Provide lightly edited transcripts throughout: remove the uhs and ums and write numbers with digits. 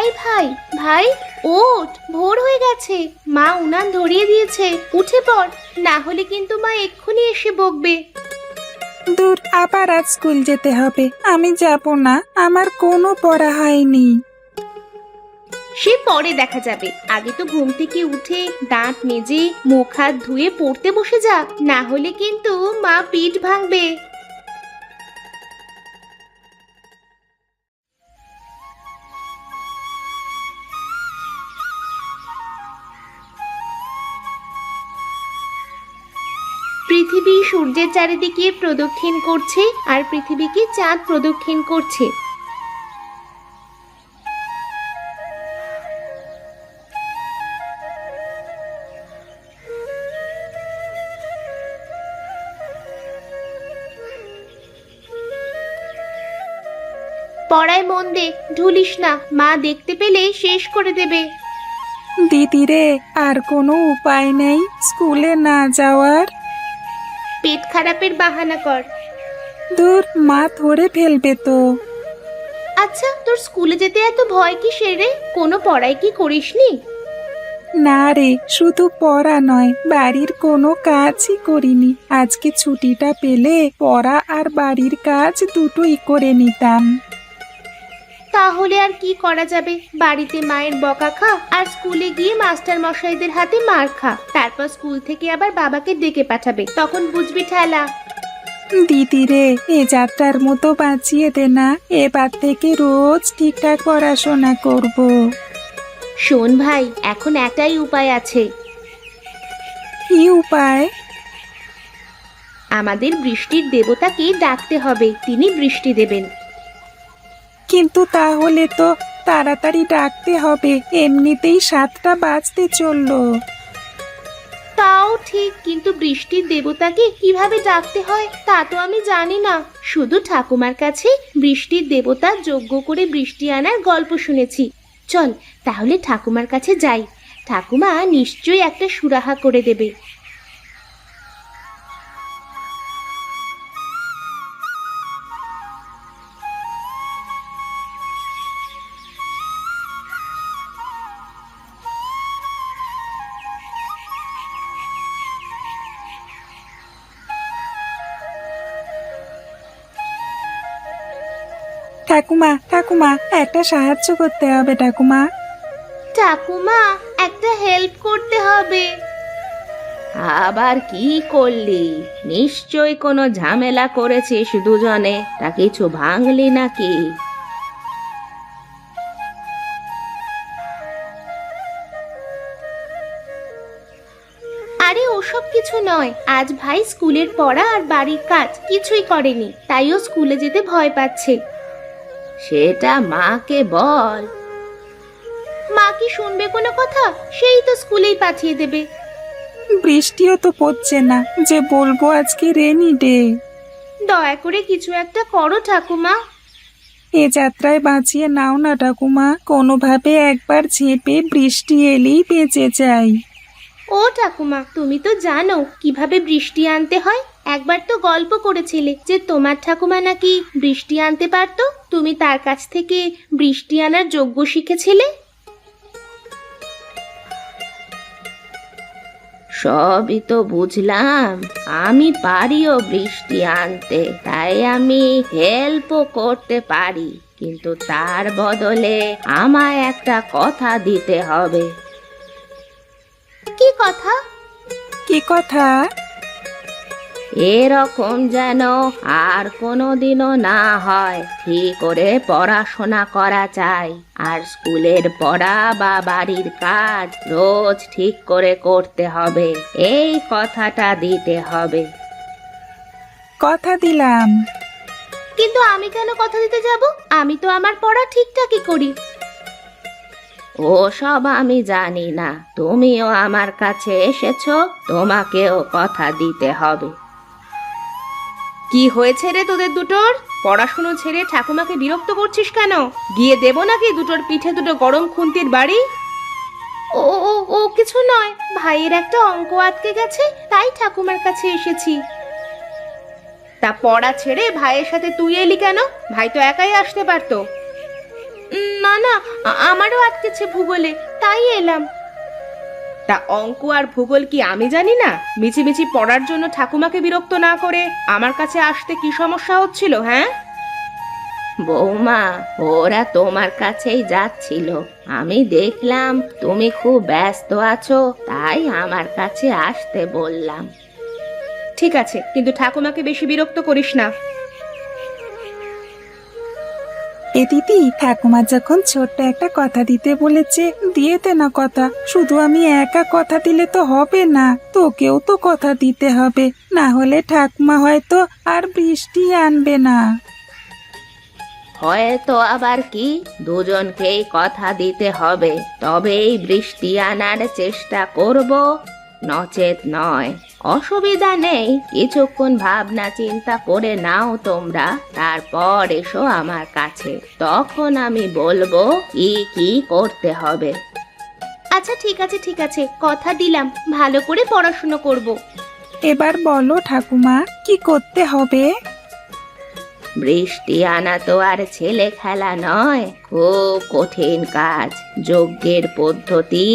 ভাই ভাই ভাই, ওঠ, ভোর হয়ে গেছে। মা উনান ধরিয়ে দিয়েছে, উঠে পড়, না হলে কিন্তু মা এক্ষুনি এসে বকবে। দূর, আবার আজ স্কুল যেতে হবে। আমি যাব না, আমার কোনো পড়া হয়নি। সে পরে দেখা যাবে, আগে তো ঘুম থেকে উঠে দাঁত মেজে মুখ হাত ধুয়ে পড়তে বসে যা, না হলে কিন্তু মা পিঠ ভাঙবে। পৃথিবী সূর্যের চারিদিকে প্রদক্ষিণ করছে আর পৃথিবীকে চাঁদ প্রদক্ষিণ করছে। পড়ায় মন দে, ঢুলিস না, মা দেখতে পেলে শেষ করে দেবে। দিদি রে, আর কোনো উপায় নেই স্কুলে না যাওয়ার? পেট খারাপের বাহানা কর। দূর, মা ধরে ফেলবে তো। আচ্ছা, তোর স্কুলে যেতে এত ভয় কিসের রে? কোনো পড়াই কি করিসনি? না রে, শুধু পড়া নয়, বাড়ির কোনো কাজই করিনি। আজকে ছুটিটা পেলে পড়া আর বাড়ির কাজ দুটোই করে নিতাম। তাহলে আর কি করা যাবে? বাড়িতে মায়ের বকা খা আর স্কুলে গিয়ে মাস্টার মশাইদের হাতে মার খা, তারপর স্কুল থেকে আবার বাবাকে ডেকে পাঠাবে, তখন বুঝবি ঠেলা। দিদি রে, এ যাত্রার মতো বাঁচিয়ে দে না, এবার থেকে রোজ ঠিকঠাক পড়াশোনা করব। শোন ভাই, এখন একটাই উপায় আছে। কি উপায়? আমাদের বৃষ্টির দেবতাকে ডাকতে হবে, তিনি বৃষ্টি দেবেন। কিন্তু তাহলে তো তাড়াতাড়ি ডাকতে হবে, এমনিতেই 7টা বাজতে চললো। তাও ঠিক, কিন্তু বৃষ্টির দেবতাকে কিভাবে ডাকতে হয় তা তো আমি জানি না। শুধু ঠাকুমার কাছে বৃষ্টির দেবতা যজ্ঞ করে বৃষ্টি আনার গল্প শুনেছি। চল তাহলে ঠাকুমার কাছে যাই, ঠাকুমা নিশ্চয়ই একটা সুরাহা করে দেবে। ঠাকুমা, ঠাকুমা, একটা সাহায্য করতে হবে ঠাকুমা। ঠাকুমা, একটা হেল্প করতে হবে। আবার কি করলি? নিশ্চয় কোনো ঝামেলা করেছিস দুজনে, তা কিছু ভাঙলি নাকি? আরে ওসব কিছু নয়, আজ ভাই স্কুলের পড়া আর বাড়ির কাজ কিছুই করেনি, তাই ও স্কুলে যেতে ভয় পাচ্ছে। সেটা মাকে বল। মা কি শুনবে কোনো কথা? সেই তো স্কুলেই পাঠিয়ে দেবে। বৃষ্টিও তো পড়ছে না যে বলবো আজকে রেনি ডে। দয়া করে কিছু একটা করো ঠাকুমা। এ যাত্রায় বাঁচিয়ে নাও না ঠাকুমা, কোনোভাবে একবার ঝেঁপে বৃষ্টি এলেই বেঁচে যাই। ও ঠাকুমা, তুমি তো জানো কিভাবে বৃষ্টি আনতে হয়। একবার তো গল্প করেছিলে যে তোমার ঠাকুমা নাকি বৃষ্টি আনতে পারতো, তুমি তার কাছ থেকে বৃষ্টি আনার যজ্ঞ শিখেছিলে। সবই তো বুঝলাম, আমি পারিও বৃষ্টি আনতে, তাই আমি হেল্পও করতে পারি, কিন্তু তার বদলে আমায় একটা কথা দিতে হবে। কি কথা? কি কথা? এরকম যেন আর কোনোদিনও না হয়, ঠিক করে পড়াশোনা করা চাই, আর স্কুলের পড়া বা বাড়ির কাজ রোজ ঠিক করে করতে হবে, এই কথাটা দিতে হবে। কথা দিলাম। কিন্তু আমি কেন কথা দিতে যাব? আমি তো আমার পড়া ঠিকঠাকই করি। ও সব আমি জানি না, তুমিও আমার কাছে এসেছো, তোমাকেও কথা দিতে হবে। কি হয়েছে রে তোদের দুটোর? পড়াশুনো ছেড়ে ঠাকুমাকে বিরক্ত করছিস কেন? গিয়ে দেবো নাকি দুটোর পিঠে দুটো গরম খুন্তির বাড়ি? ও ও ও কিছু নয়, ভাইয়ের একটা অঙ্ক আটকে গেছে, তাই ঠাকুমার কাছে এসেছি। তা পড়া ছেড়ে ভাইয়ের সাথে তুই এলি কেন? ভাই তো একাই আসতে পারতো। না না, আমারও আটকেছে ভূগোলে, তাই এলাম। তা অঙ্ক আর ভূগোল কি আমি জানি না? মিছিমিছি পড়ার জন্য ঠাকুমাকে বিরক্ত না করে আমার কাছে আসতে কি সমস্যা হচ্ছিল? হ্যাঁ বৌমা, ওরা তোমার কাছেই যাচ্ছিল, আমি দেখলাম তুমি খুব ব্যস্ত আছো, তাই আমার কাছে আসতে বললাম। ঠিক আছে, কিন্তু ঠাকুমাকে বেশি বিরক্ত করিস না। এ দিদি, ঠাকুমা যখন ছোট্ট একটা কথা দিতে বলেছে, দিয়ে দে না কথা। শুধু আমি একা কথা দিলে তো হবে না, তোকেও তো কথা দিতে হবে, না হলে ঠাকুমা হয়তো আর বৃষ্টি আনবে না। হয়তো আবার কি, দুজনকেই কথা দিতে হবে, তবেই বৃষ্টি আনার চেষ্টা করব, নচেত নয়। অসুবিধা নেই, কিছুক্ষণ ভাবনা চিন্তা করে নাও তোমরা, তারপর এসো আমার কাছে, তখন আমি বলবো কি কি করতে হবে। আচ্ছা ঠিক আছে ঠিক আছে, কথা দিলাম, ভালো করে পড়াশোনা করব। এবার বলো ঠাকুমা, কি করতে হবে? বৃষ্টি আনা তো আর ছেলে খেলা নয়, খুব কঠিন কাজ। যজ্ঞের পদ্ধতি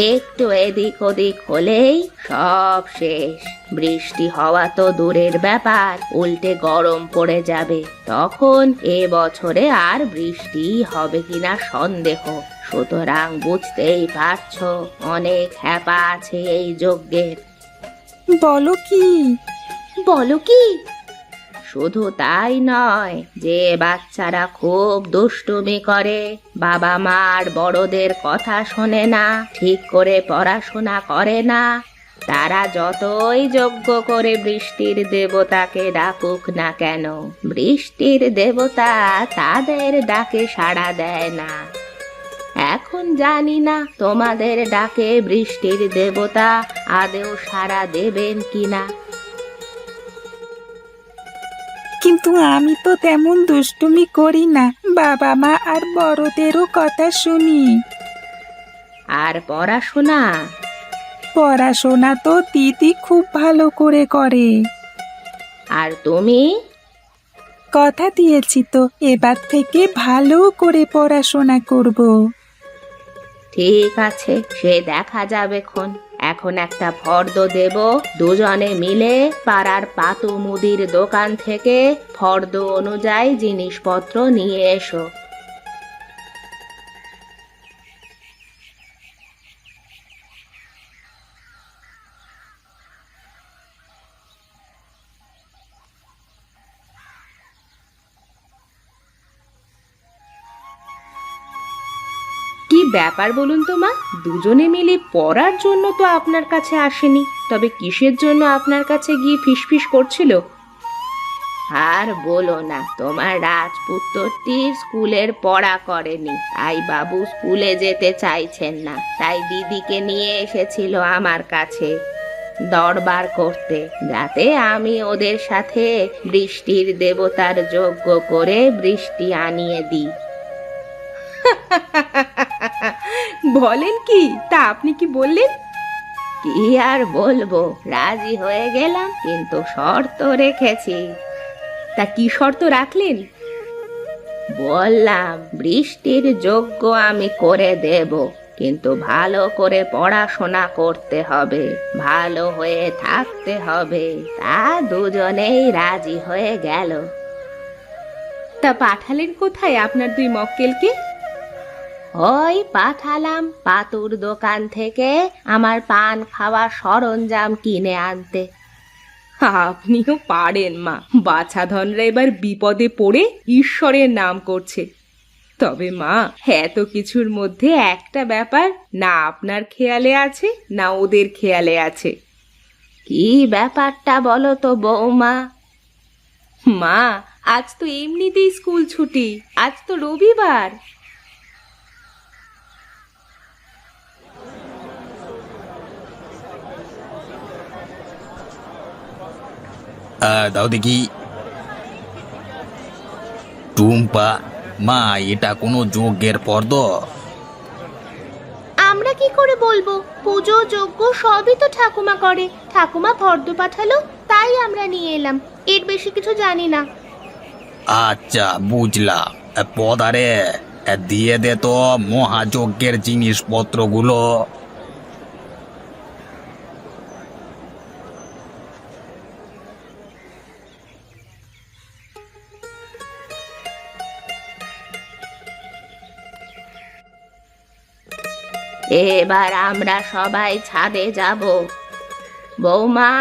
একটু এদিক ওদিক হলেই সব শেষ। বৃষ্টি হওয়া তো দূরের ব্যাপার, উল্টে গরম পড়ে যাবে। তখন এ বছরে আর বৃষ্টি হবে কিনা সন্দেহ। সুতরাং বুঝতেই পারছো, অনেক হ্যাপা আছে এই যজ্ঞের। বলো কি? বলো কি? শুধু তাই নয়, যে বাচ্চারা খুব দুষ্টুমি করে, বাবা মার বড়দের কথা শোনে না, ঠিক করে পড়াশোনা করে না, তারা যতই যজ্ঞ করে বৃষ্টির দেবতাকে ডাকুক না কেন, বৃষ্টির দেবতা তাদের ডাকে সাড়া দেয় না। এখন জানি না তোমাদের ডাকে বৃষ্টির দেবতা আদেও সাড়া দেবেন কিনা। কিন্তু আমি তো তেমন দুষ্টুমি করি না, বাবা মা আর বড়দেরও কথা শুনি। আর পড়াশোনা? পড়াশোনা তো দিদি খুব ভালো করে করে। আর তুমি? কথা দিয়েছি তো, এবার থেকে ভালো করে পড়াশোনা করব। ঠিক আছে, সে দেখা যাবে খন। এখন একটা ফর্দ দেব, দুজনে মিলে পাড়ার পাতু মুদির দোকান থেকে ফর্দ অনুযায়ী জিনিসপত্র নিয়ে এসো। কি ব্যাপার বলুন তো মা, দুজনে মিলে পড়ার জন্য তো আপনার কাছে আসেনি, তবে কিসের জন্য আপনার কাছে গিয়ে ফিসফিস করছিল? আর বলো না, তোমার রাজপুত্রটি স্কুলের পড়া করেনি, তাই বাবু স্কুলে যেতে চাইছেন না, তাই দিদিকে নিয়ে এসেছিল আমার কাছে দরবার করতে, যাতে আমি ওদের সাথে বৃষ্টির দেবতার যজ্ঞ করে বৃষ্টি আনিয়ে দিই। বলেন কি? তা আপনি কি বললেন? কি আর বলবো, রাজি হয়ে গেলাম, কিন্তু শর্ত রেখেছি। তা কি শর্ত রাখলেন? বললাম বৃষ্টির যজ্ঞ আমি করে দেব, কিন্তু ভালো করে পড়াশোনা করতে হবে, ভালো হয়ে থাকতে হবে। তা দুজনেই রাজি হয়ে গেল। তা পাঠালেন কোথায় আপনার দুই মক্কেলকে? ওই পাঠালাম পাতুর দোকান থেকে আমার পান খাওয়া সরঞ্জাম কিনে আনতে। আপনিও পারেন মা, বাছাধনরা এবার বিপদে পড়ে ঈশ্বরের নাম করছে। তবে মা, এত কিছুর মধ্যে একটা ব্যাপার না আপনার খেয়ালে আছে না ওদের খেয়ালে আছে। কি ব্যাপারটা বলো তো বৌমা। মা, আজ তো এমনিতেই স্কুল ছুটি, আজ তো রবিবার। দাও দেখি। টুম্পা, মা, এটা কোনো যজ্ঞের ফর্দ? আমরা কি করে বলবো? পুজো যজ্ঞ সবই তো ঠাকুমা করে, ঠাকুমা ফর্দ পাঠালো, তাই আমরা নিয়ে এলাম, এর বেশি কিছু জানি না। আচ্ছা, বুঝলাম। পদারে দিয়ে দে তো মহাযজ্ঞের জিনিসপত্রগুলো। এবার আমরা সবাই ছাদে যাব। বৌমা,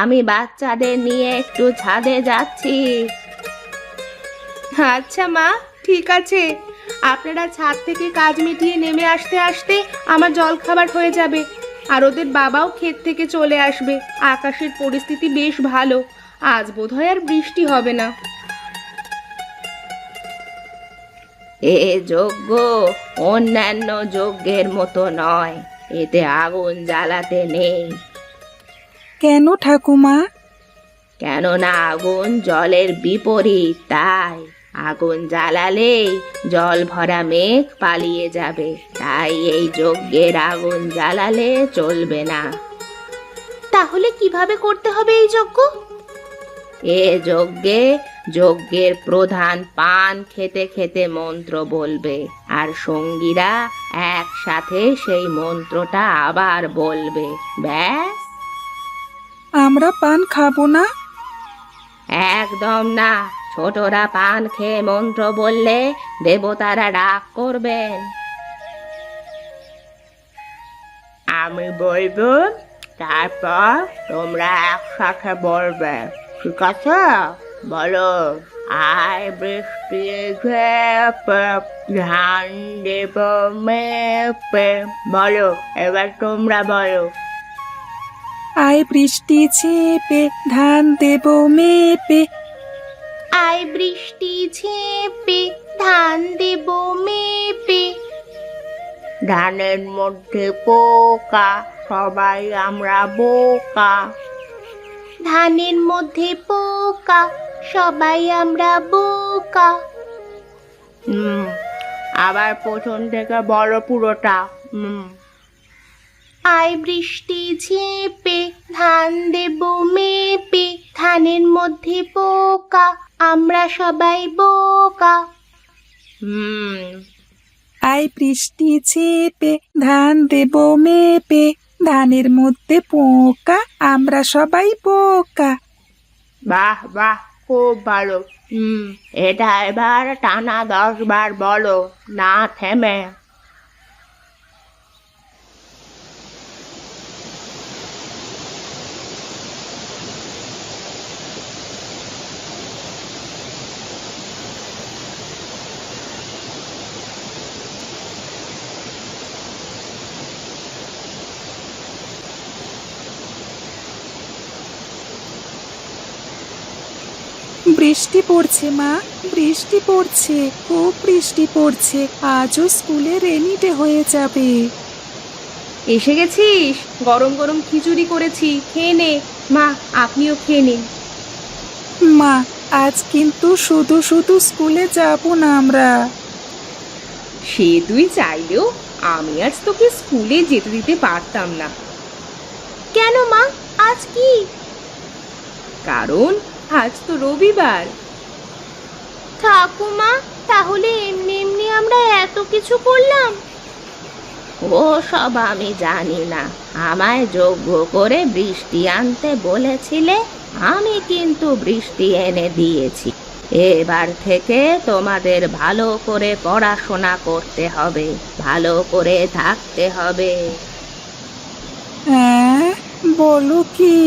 আমি বাচ্চাদের নিয়ে একটু ছাদে যাচ্ছি। আচ্ছা মা, ঠিক আছে। আপনারা ছাদ থেকে কাজ মিটিয়ে নেমে আসতে আসতে আমার জলখাবার হয়ে যাবে, আর ওদের বাবাও ক্ষেত থেকে চলে আসবে। আকাশের পরিস্থিতি বেশ ভালো, আজ বোধহয় আর বৃষ্টি হবে না। এ যজ্ঞ অন্যান্য যজ্ঞের মতো নয়, এতে আগুন জ্বালাতে নেই। কেন ঠাকুমা? কেননা আগুন জলের বিপরীত, তাই আগুন জ্বালালেই জল ভরা মেঘ পালিয়ে যাবে, তাই এই যজ্ঞের আগুন জ্বালালে চলবে না। তাহলে কিভাবে করতে হবে এই যজ্ঞ? এ যজ্ঞের প্রধান পান খেতে খেতে মন্ত্র বলবে, আর সঙ্গীরা একসাথে সেই মন্ত্রটা আবার বলবে, ব্যাস। আমরা পান খাবো না? একদম না, ছোটরা পান খেয়ে মন্ত্র বললে দেবতারা রাগ করবেন। আমি বলবো, তারপর তোমরা একসাথে বলবে, ঠিক আছে? বলো, আয় বৃষ্টি ঝেপে ধান দেব মেপে। বলো, এবার তোমরা বলো। আয় বৃষ্টি ছেপে ধান দেব মেপে। আয় বৃষ্টি ঝেপে ধান দেব মেপে। ধানের মধ্যে পোকা, সবাই আমরা বোকা। ধানের মধ্যে পোকা, সবাই আমরা বোকা। আবার প্রথম থেকে বলো পুরোটা। আয় বৃষ্টি ঝেপে ধান দেব মেপে। ধানের মধ্যে পোকা, আমরা সবাই বোকা। আয় বৃষ্টি ছেপে ধান দেব মেপে। ধানের মধ্যে পোকা, আমরা সবাই বোকা। বাহ বাহ, খুব ভালো। এটা এবার টানা 10 বার বলো, না থেমে। বৃষ্টি পড়ছে মা, বৃষ্টি পড়ছে, খুব বৃষ্টি পড়ছে। আজও স্কুলে রেনিডে হয়ে যাবে। এসে গেছিস? গরম গরম খিচুড়ি করেছি, খেয়ে নে। মা, আপনিও খেয়ে নিন। মা, আজ কিন্তু শুধু শুধু স্কুলে যাব না আমরা। সে তুই চাইলেও আমি আজ তোকে স্কুলে যেতে দিতে পারতাম না। কেন মা, আজ কি? কারণ আজ তো রবিবার। ঠাকুমা, তাহলে এমনি এমনি আমরা এত কিছু করলাম? ও সব আমি জানি না। আমায় যজ্ঞ করে বৃষ্টি আনতে বলেছিলে, আমি কিন্তু বৃষ্টি এনে দিয়েছি। এবার থেকে তোমাদের ভালো করে পড়াশোনা করতে হবে, ভালো করে থাকতে হবে। হ্যাঁ, বলো কি?